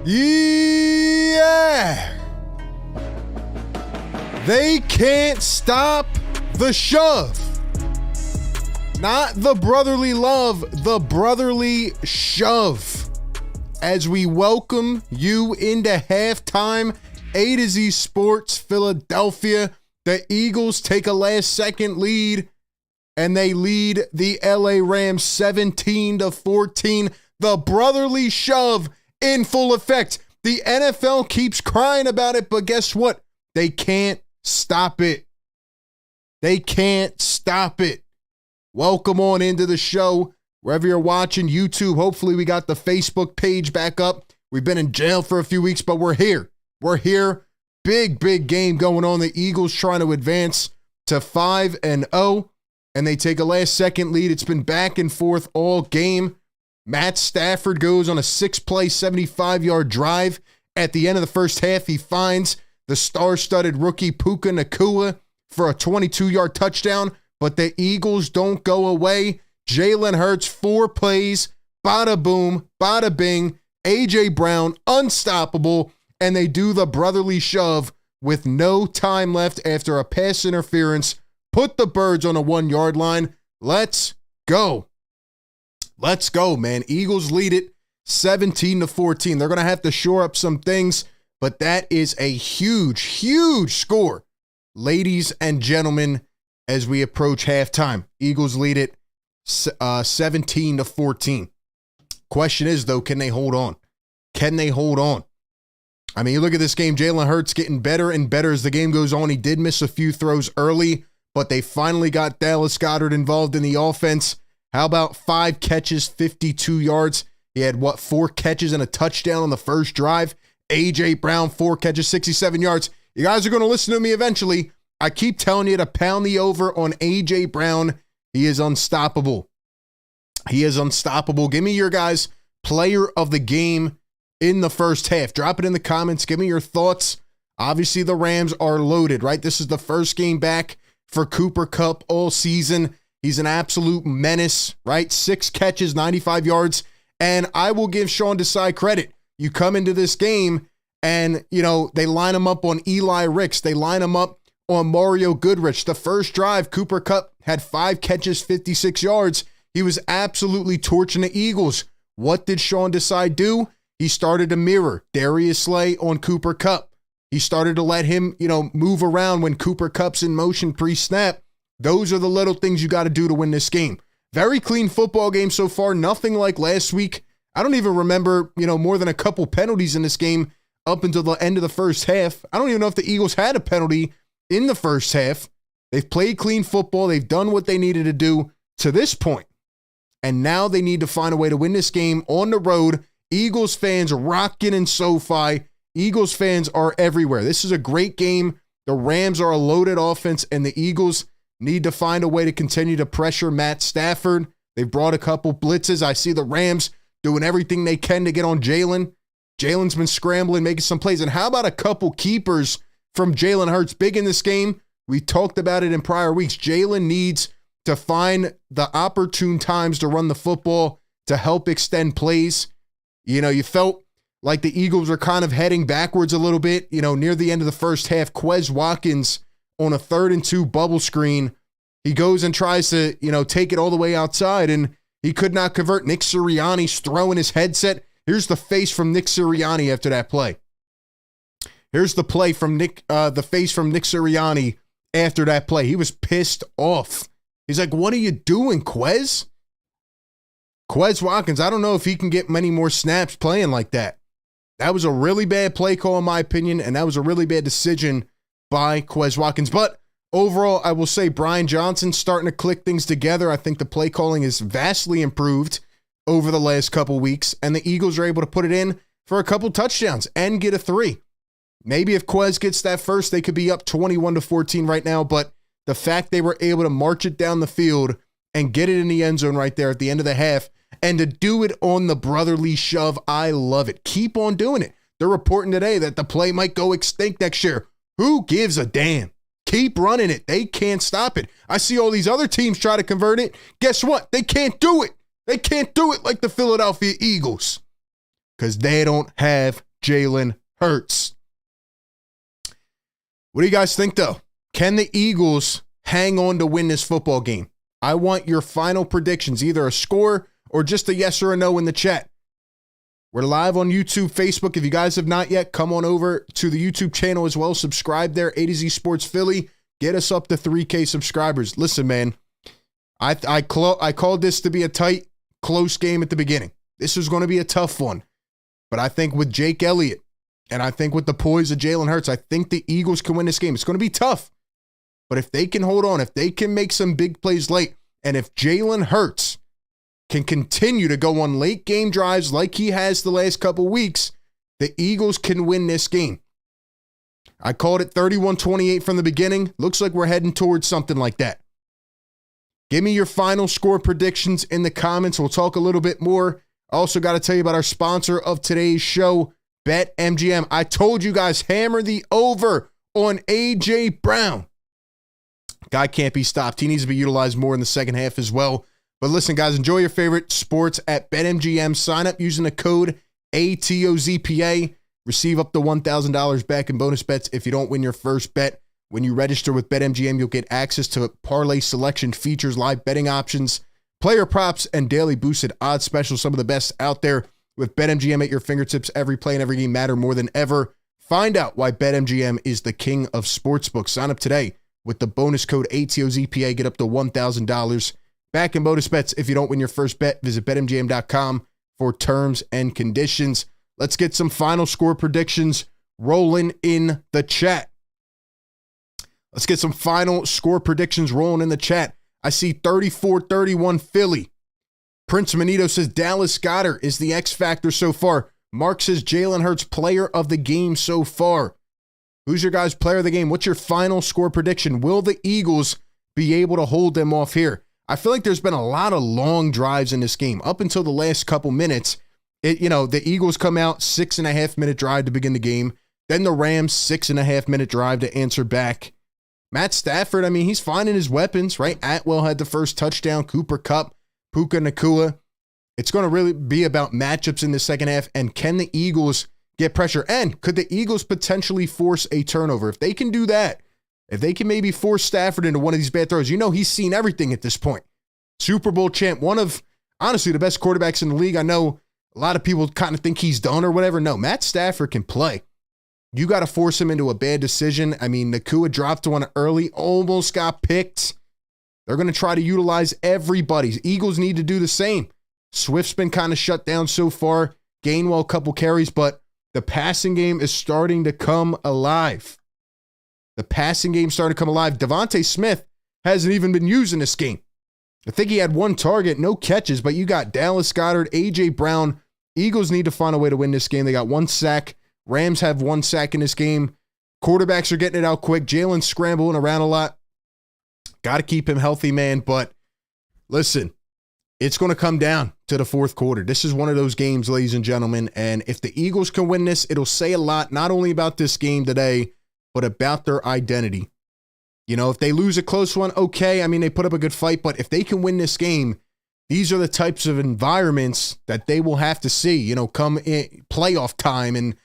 Yeah! They can't stop the shove. Not the brotherly love, the brotherly shove. As we welcome you into halftime, A to Z Sports Philadelphia. The Eagles take a last-second lead, and they lead the LA Rams 17-14. The brotherly shove in full effect. The NFL keeps crying about it, but guess what? They can't stop it. They can't stop it. Welcome on into the show. Wherever you're watching, YouTube, hopefully we got the Facebook page back up. We've been in jail for a few weeks, but we're here. We're here. Big game going on. The Eagles trying to advance to 5-0, and they take a last-second lead. It's been back and forth all game. Matt Stafford goes on a 6-play, 75-yard drive. At the end of the first half, he finds the star-studded rookie Puka Nacua for a 22-yard touchdown, but the Eagles don't go away. Jalen Hurts, 4 plays, bada boom, bada bing, A.J. Brown, unstoppable, and they do the brotherly shove with no time left after a pass interference. Put the Birds on a 1-yard line. Let's go. Let's go, man. Eagles lead it 17-14. They're going to have to shore up some things, but that is a huge score, ladies and gentlemen, as we approach halftime. Eagles lead it 17-14. Question is, though, can they hold on? Can they hold on? I mean, you look at this game, Jalen Hurts getting better and better as the game goes on. He did miss a few throws early, but they finally got Dallas Goedert involved in the offense. How about 5 catches, 52 yards? He had, 4 catches and a touchdown on the first drive. A.J. Brown, 4 catches, 67 yards. You guys are going to listen to me eventually. I keep telling you to pound the over on A.J. Brown. He is unstoppable. He is unstoppable. Give me your guys' player of the game in the first half. Drop it in the comments. Give me your thoughts. Obviously, the Rams are loaded, right? This is the first game back for Cooper Kupp all season. He's an absolute menace, right? 6 catches, 95 yards. And I will give Sean Desai credit. You come into this game and, they line him up on Eli Ricks. They line him up on Mario Goodrich. The first drive, Cooper Kupp had 5 catches, 56 yards. He was absolutely torching the Eagles. What did Sean Desai do? He started to mirror Darius Slay on Cooper Kupp. He started to let him, move around when Cooper Kupp's in motion pre-snap. Those are the little things you got to do to win this game. Very clean football game so far. Nothing like last week. I don't even remember, more than a couple penalties in this game up until the end of the first half. I don't even know if the Eagles had a penalty in the first half. They've played clean football. They've done what they needed to do to this point. And now they need to find a way to win this game on the road. Eagles fans rocking in SoFi. Eagles fans are everywhere. This is a great game. The Rams are a loaded offense, and the Eagles need to find a way to continue to pressure Matt Stafford. They've brought a couple blitzes. I see the Rams doing everything they can to get on Jalen. Jalen's been scrambling, making some plays. And how about a couple keepers from Jalen Hurts? Big in this game. We talked about it in prior weeks. Jalen needs to find the opportune times to run the football to help extend plays. You felt like the Eagles were kind of heading backwards a little bit, near the end of the first half. Quez Watkins on a 3rd and 2 bubble screen. He goes and tries to, take it all the way outside, and he could not convert. Nick Sirianni's throwing his headset. Here's the face from Nick Sirianni after that play. Here's the play from the face from Nick Sirianni after that play. He was pissed off. He's like, "What are you doing, Quez?" Quez Watkins, I don't know if he can get many more snaps playing like that. That was a really bad play call in my opinion, and that was a really bad decision by Quez Watkins. But overall, I will say Brian Johnson's starting to click things together. I think the play calling is vastly improved over the last couple weeks, and the Eagles are able to put it in for a couple touchdowns and get a 3. Maybe if Quez gets that first, they could be up 21-14 right now, but the fact they were able to march it down the field and get it in the end zone right there at the end of the half, and to do it on the brotherly shove, I love it. Keep on doing it. They're reporting today that the play might go extinct next year. Who gives a damn? Keep running it. They can't stop it. I see all these other teams try to convert it. Guess what? They can't do it. They can't do it like the Philadelphia Eagles because they don't have Jalen Hurts. What do you guys think, though? Can the Eagles hang on to win this football game? I want your final predictions, either a score or just a yes or a no in the chat. We're live on YouTube, Facebook. If you guys have not yet, come on over to the YouTube channel as well. Subscribe there, A to Z Sports Philly. Get us up to 3K subscribers. Listen, man, I called this to be a tight, close game at the beginning. This was going to be a tough one. But I think with Jake Elliott and I think with the poise of Jalen Hurts, I think the Eagles can win this game. It's going to be tough. But if they can hold on, if they can make some big plays late, and if Jalen Hurts can continue to go on late game drives like he has the last couple weeks, the Eagles can win this game. I called it 31-28 from the beginning. Looks like we're heading towards something like that. Give me your final score predictions in the comments. We'll talk a little bit more. I also got to tell you about our sponsor of today's show, BetMGM. I told you guys, hammer the over on A.J. Brown. Guy can't be stopped. He needs to be utilized more in the second half as well. But listen, guys, enjoy your favorite sports at BetMGM. Sign up using the code ATOZPA. Receive up to $1,000 back in bonus bets if you don't win your first bet. When you register with BetMGM, you'll get access to parlay selection features, live betting options, player props, and daily boosted odds specials. Some of the best out there. With BetMGM at your fingertips, every play and every game matter more than ever. Find out why BetMGM is the king of sportsbooks. Sign up today with the bonus code ATOZPA. Get up to $1,000 back in bonus bets if you don't win your first bet. Visit BetMGM.com for terms and conditions. Let's get some final score predictions rolling in the chat. Let's get some final score predictions rolling in the chat. I see 34-31 Philly. Prince Manito says Dallas Goedert is the X factor so far. Mark says Jalen Hurts player of the game so far. Who's your guys' player of the game? What's your final score prediction? Will the Eagles be able to hold them off here? I feel like there's been a lot of long drives in this game. Up until the last couple minutes, the Eagles come out 6.5 minute drive to begin the game. Then the Rams 6.5 minute drive to answer back. Matt Stafford, I mean, he's finding his weapons, right? Atwell had the first touchdown. Cooper Kupp, Puka Nacua. It's going to really be about matchups in the second half. And can the Eagles get pressure? And could the Eagles potentially force a turnover? If they can do that, if they can maybe force Stafford into one of these bad throws, he's seen everything at this point. Super Bowl champ, one of, honestly, the best quarterbacks in the league. I know a lot of people kind of think he's done or whatever. No, Matt Stafford can play. You got to force him into a bad decision. I mean, Nacua dropped one early, almost got picked. They're going to try to utilize everybody. Eagles need to do the same. Swift's been kind of shut down so far. Gainwell, a couple carries, but the passing game is starting to come alive. The passing game starting to come alive. Devontae Smith hasn't even been used in this game. I think he had one target, no catches, but you got Dallas Goedert, A.J. Brown. Eagles need to find a way to win this game. They got one sack. Rams have one sack in this game. Quarterbacks are getting it out quick. Jalen's scrambling around a lot. Got to keep him healthy, man. But listen, it's going to come down to the fourth quarter. This is one of those games, ladies and gentlemen. And if the Eagles can win this, it'll say a lot, not only about this game today, but about their identity. If they lose a close one, okay. I mean, they put up a good fight. But if they can win this game, these are the types of environments that they will have to see, come in playoff time and,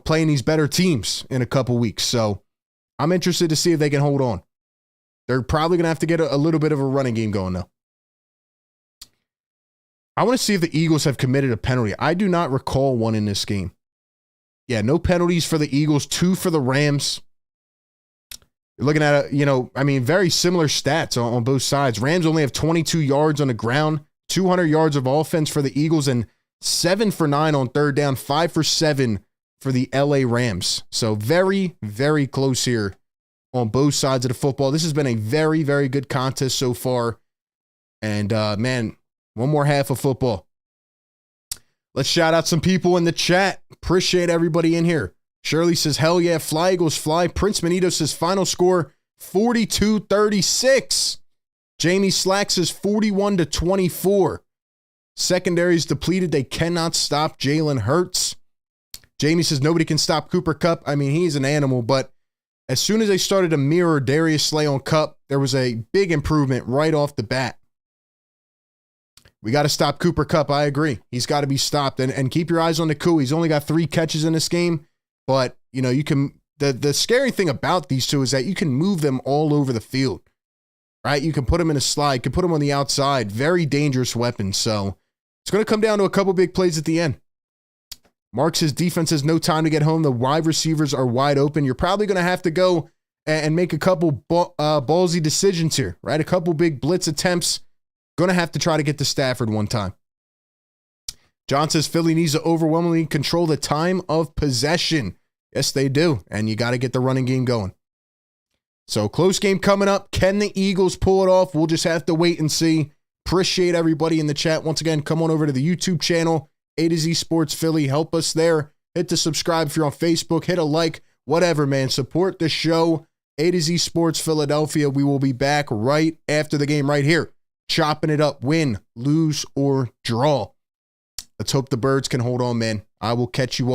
playing these better teams in a couple weeks. So I'm interested to see if they can hold on. They're probably going to have to get a little bit of a running game going, though. I want to see if the Eagles have committed a penalty. I do not recall one in this game. Yeah, no penalties for the Eagles, 2 for the Rams. You're looking at, very similar stats on both sides. Rams only have 22 yards on the ground, 200 yards of offense for the Eagles, and 7 for 9 on third down, 5 for 7 for the LA Rams. So very, very close here on both sides of the football. This has been a very, very good contest so far. And, one more half of football. Let's shout out some people in the chat. Appreciate everybody in here. Shirley says, hell yeah, fly Eagles fly. Prince Manito says, final score 42-36. Jamie Slack says 41-24. Secondary's depleted. They cannot stop Jalen Hurts. Jamie says nobody can stop Cooper Kupp. I mean, he's an animal, but as soon as they started to mirror Darius Slay on Kupp, there was a big improvement right off the bat. We got to stop Cooper Kupp. I agree. He's got to be stopped. And keep your eyes on the coup. He's only got 3 catches in this game. But, you know, you can, the scary thing about these two is that you can move them all over the field, right? You can put them in a slide, you can put them on the outside. Very dangerous weapons. So it's going to come down to a couple big plays at the end. Marks' defense has no time to get home. The wide receivers are wide open. You're probably going to have to go and make a couple ballsy decisions here, right? A couple big blitz attempts. Going to have to try to get to Stafford one time. John says Philly needs to overwhelmingly control the time of possession. Yes, they do. And you got to get the running game going. So close game coming up. Can the Eagles pull it off? We'll just have to wait and see. Appreciate everybody in the chat. Once again, come on over to the YouTube channel, A to Z Sports Philly. Help us there. Hit the subscribe if you're on Facebook. Hit a like. Whatever, man. Support the show. A to Z Sports Philadelphia. We will be back right after the game right here. Chopping it up. Win, lose, or draw. Let's hope the Birds can hold on, man. I will catch you all.